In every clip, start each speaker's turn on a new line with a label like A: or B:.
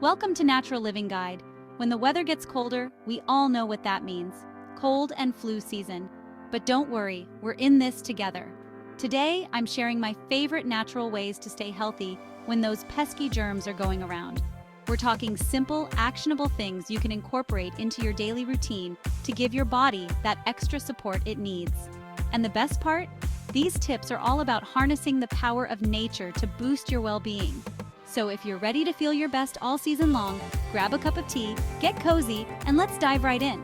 A: Welcome to Natural Living Guide. When the weather gets colder, we all know what that means. Cold and flu season. But don't worry, we're in this together. Today, I'm sharing my favorite natural ways to stay healthy when those pesky germs are going around. We're talking simple, actionable things you can incorporate into your daily routine to give your body that extra support it needs. And the best part? These tips are all about harnessing the power of nature to boost your well-being. So if you're ready to feel your best all season long, grab a cup of tea, get cozy, and let's dive right in.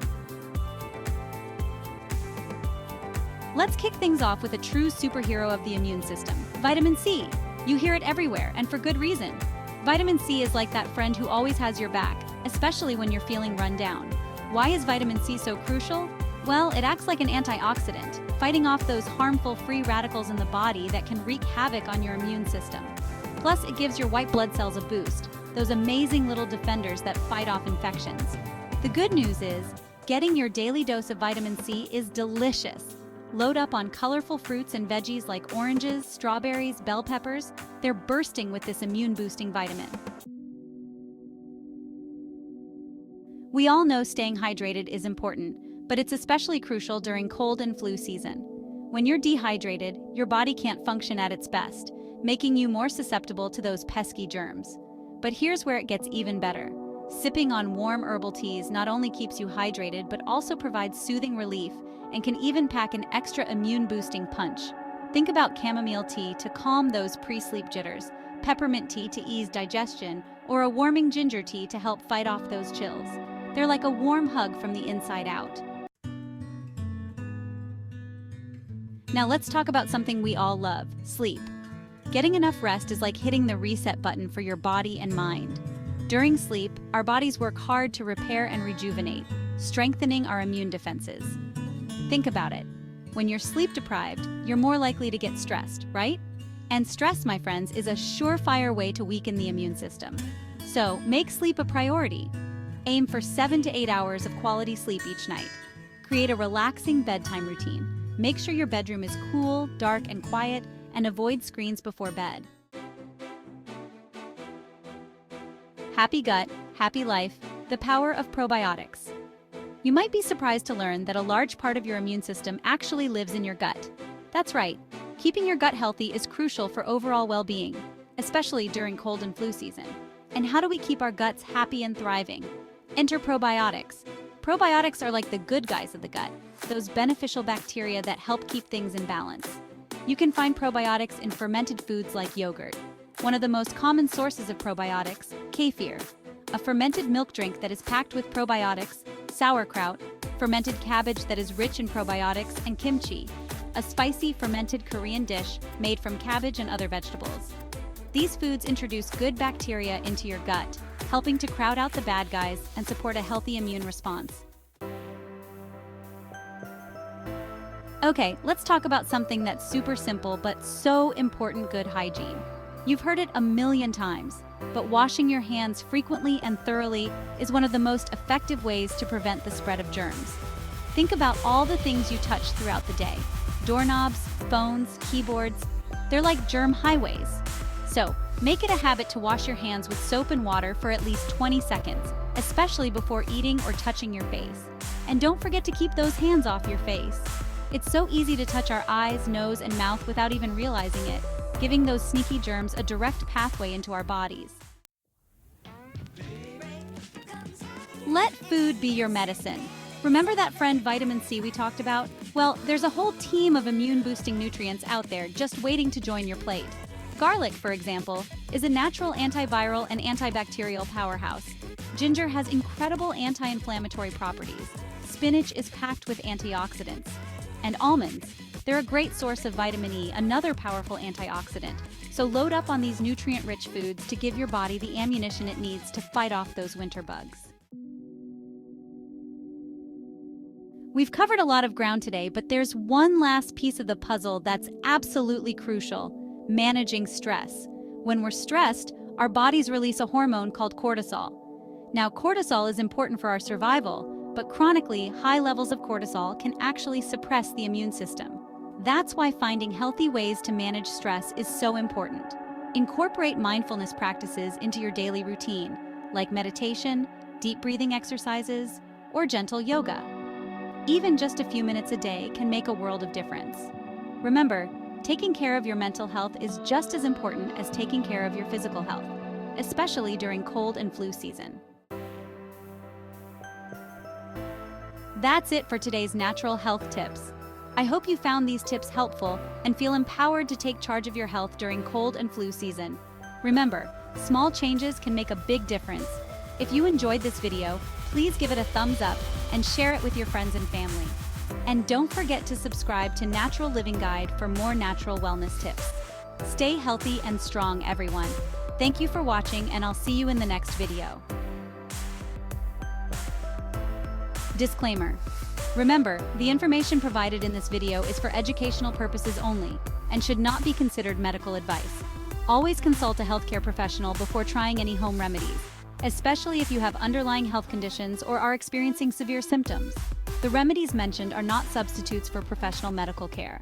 A: Let's kick things off with a true superhero of the immune system, vitamin C. You hear it everywhere, and for good reason. Vitamin C is like that friend who always has your back, especially when you're feeling run down. Why is vitamin C so crucial? Well, it acts like an antioxidant, fighting off those harmful free radicals in the body that can wreak havoc on your immune system. Plus, it gives your white blood cells a boost, those amazing little defenders that fight off infections. The good news is, getting your daily dose of vitamin C is delicious. Load up on colorful fruits and veggies like oranges, strawberries, bell peppers. They're bursting with this immune-boosting vitamin. We all know staying hydrated is important, but it's especially crucial during cold and flu season. When you're dehydrated, your body can't function at its best, making you more susceptible to those pesky germs. But here's where it gets even better. Sipping on warm herbal teas not only keeps you hydrated, but also provides soothing relief and can even pack an extra immune-boosting punch. Think about chamomile tea to calm those pre-sleep jitters, peppermint tea to ease digestion, or a warming ginger tea to help fight off those chills. They're like a warm hug from the inside out. Now let's talk about something we all love, sleep. Getting enough rest is like hitting the reset button for your body and mind. During sleep, our bodies work hard to repair and rejuvenate, strengthening our immune defenses. Think about it. When you're sleep deprived, you're more likely to get stressed, right? And stress, my friends, is a surefire way to weaken the immune system. So make sleep a priority. Aim for 7 to 8 hours of quality sleep each night. Create a relaxing bedtime routine. Make sure your bedroom is cool, dark, and quiet, and avoid screens before bed. Happy gut, happy life, the power of probiotics. You might be surprised to learn that a large part of your immune system actually lives in your gut. That's right, keeping your gut healthy is crucial for overall well-being, especially during cold and flu season. And how do we keep our guts happy and thriving? Enter probiotics. Probiotics are like the good guys of the gut, those beneficial bacteria that help keep things in balance. You can find probiotics in fermented foods like yogurt. One of the most common sources of probiotics, kefir, a fermented milk drink that is packed with probiotics, sauerkraut, fermented cabbage that is rich in probiotics, and kimchi, a spicy fermented Korean dish made from cabbage and other vegetables. These foods introduce good bacteria into your gut, helping to crowd out the bad guys and support a healthy immune response. Okay, let's talk about something that's super simple but so important: good hygiene. You've heard it a million times, but washing your hands frequently and thoroughly is one of the most effective ways to prevent the spread of germs. Think about all the things you touch throughout the day. Doorknobs, phones, keyboards, they're like germ highways. So, make it a habit to wash your hands with soap and water for at least 20 seconds, especially before eating or touching your face. And don't forget to keep those hands off your face. It's so easy to touch our eyes, nose, and mouth without even realizing it, giving those sneaky germs a direct pathway into our bodies. Let food be your medicine. Remember that friend vitamin C we talked about? Well, there's a whole team of immune-boosting nutrients out there just waiting to join your plate. Garlic, for example, is a natural antiviral and antibacterial powerhouse. Ginger has incredible anti-inflammatory properties. Spinach is packed with antioxidants. And almonds, they're a great source of vitamin E, another powerful antioxidant. So load up on these nutrient-rich foods to give your body the ammunition it needs to fight off those winter bugs. We've covered a lot of ground today, but there's one last piece of the puzzle that's absolutely crucial: managing stress. When we're stressed, our bodies release a hormone called cortisol. Now, cortisol is important for our survival, but chronically, high levels of cortisol can actually suppress the immune system. That's why finding healthy ways to manage stress is so important. Incorporate mindfulness practices into your daily routine, like meditation, deep breathing exercises, or gentle yoga. Even just a few minutes a day can make a world of difference. Remember, taking care of your mental health is just as important as taking care of your physical health, especially during cold and flu season. That's it for today's natural health tips. I hope you found these tips helpful and feel empowered to take charge of your health during cold and flu season. Remember, small changes can make a big difference. If you enjoyed this video, please give it a thumbs up and share it with your friends and family. And don't forget to subscribe to Natural Living Guide for more natural wellness tips. Stay healthy and strong, everyone. Thank you for watching, and I'll see you in the next video. Disclaimer. Remember, the information provided in this video is for educational purposes only and should not be considered medical advice. Always consult a healthcare professional before trying any home remedies, especially if you have underlying health conditions or are experiencing severe symptoms. The remedies mentioned are not substitutes for professional medical care.